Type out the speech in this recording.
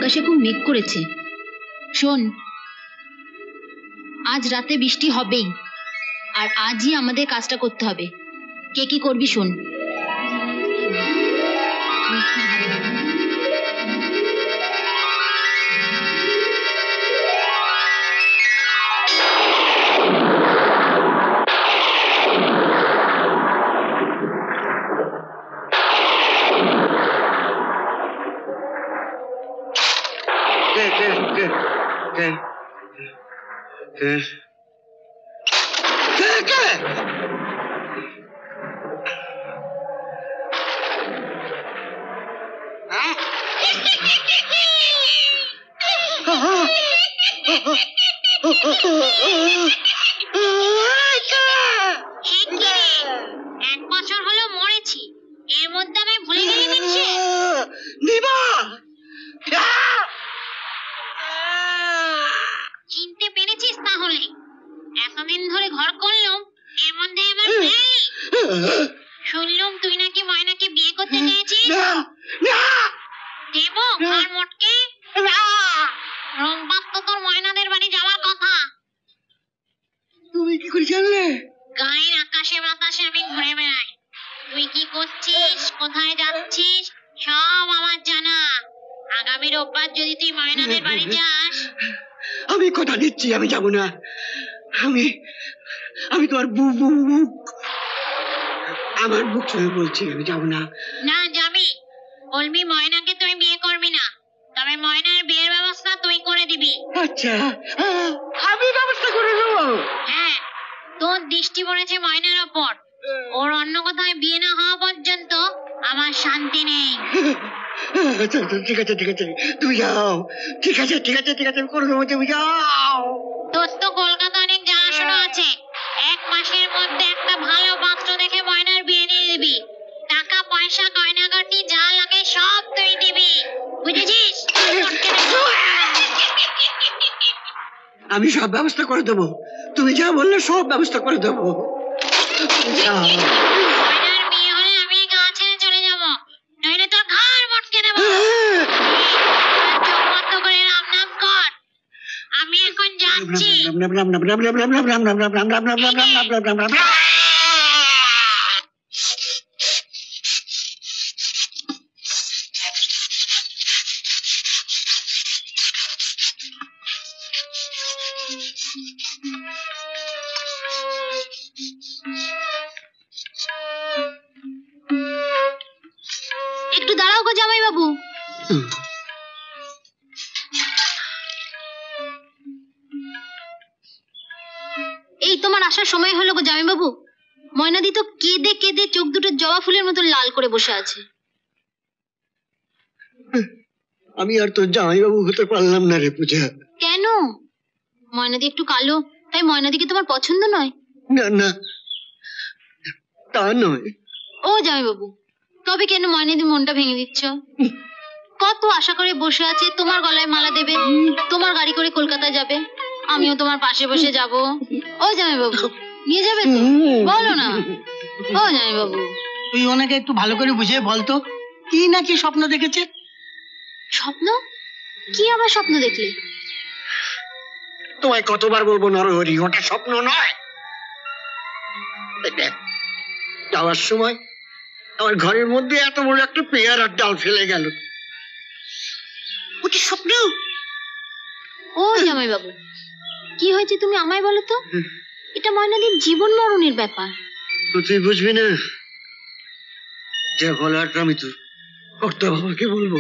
আকাশে খুব মেঘ করেছে। শোন, আজ রাতে বৃষ্টি হবেই, আর আজই আমাদের কাজটা করতে হবে। কে কি করবি শোন। এক বছর হলো মরেছি, এর মধ্যে আমি ভুলে গেলি দেখছি। চিনতে পেরেছিস তাহলে? এতদিন ধরে ঘর করলাম, এর মধ্যে এবার শুনলাম তুই নাকি ময়নাকে বিয়ে করতে চেয়েছিস। দেব ঘর মোটকে। রোববার তো তোর ময়নাদের বাড়ি যাওয়ার কথা। তুমি কি করে জানলে? গায়ের আকাশে বাতাসে আমি ঘুরে বেড়াই। তুই কি করছিস, কোথায় যাচ্ছিস, সব আমার জানা। আগামী রোববার যদি তুই ময়নাদের বাড়ি যাস। আমি কথা দিচ্ছি আমি যাব না। আমি তোমার বুক, আমার বুক ছুঁয়ে বলছি আমি যাব না। না যাবি। বলবি ময়নাকে তুই বিয়ে করবি না, তবে ময়নার বিয়ের ব্যবস্থা তুই করে দিবি। আচ্ছা, আমি ব্যবস্থা করে দেবো। হ্যাঁ, তোর দৃষ্টি পড়েছে ময়নার ওপর। ওর অন্য কোথায় বিয়ে না হওয়া পর্যন্ত আমার শান্তি নেই। ঠিক আছে তুমি যাও। ঠিক আছে আমি করে দেবো, তুমি যাও। তোর তো কলকাতা অনেক জানাশোনা আছে। এক মাসের মধ্যে একটা ভালো পাত্র দেখে ময়নার বিয়ে দিয়ে দিবি। টাকা পয়সা গয়নাগাটি যা লাগে সব তুই দিবি, বুঝেছিস? আমি সব ব্যবস্থা করে দেবো, তুমি যা বললে সব ব্যবস্থা করে দেবো। ময়নার বিয়ে হলে আমি গা ছেড়ে চলে যাবো, নইলে তোর ঘর মটকে দেবো। চোখ বন্ধ করে রাম নাম কর। আমি এখন যাচ্ছি। একটু দাঁড়াও গো জামাই বাবু। এই তোমার আসার সময় হলো গো জামাই বাবু। ময়নাদি তো কেঁদে কেঁদে চোখ দুটো জবা ফুলের মতো লাল করে বসে আছে। আমি আর তোর জামাইবাবু হতে পারলাম না রে পূজা। কেন? ময়নাদি একটু কালো, তাই ময়নাদিকে তোমার পছন্দ নয়? না, তা নয়। ও জামাই বাবু, তবে কেন ময়নাদি মনটা ভেঙে দিচ্ছ? কত আশা করে বসে আছে তোমার গলায় মালা দেবে, তোমার গাড়ি করে কলকাতা যাবে, আমিও তোমার পাশে বসে যাব। ও জামাই বাবু, নিয়ে যাবে তো? বলো না। ও জামাই বাবু, তুই ওনাকে একটু ভালো করে বুঝিয়ে বলতো কি না কি স্বপ্ন দেখেছে। স্বপ্ন? কি আবার স্বপ্ন দেখলে? তোমায় কতবার বলবো নরহরি, ওটা স্বপ্ন নয়। যাওয়ার সময় আমার ঘরের মধ্যে এত বড় একটা পেয়ারার ডাল ফেলে গেল, ওটা স্বপ্ন? ও জামাই বাবু, কি হয়েছে তুমি আমায় বলো তো। এটা ময়নাদির জীবন মরণের ব্যাপার। তুই বুঝবি না, যা বলার আমি তো কর্তা বাবাকে বলবো।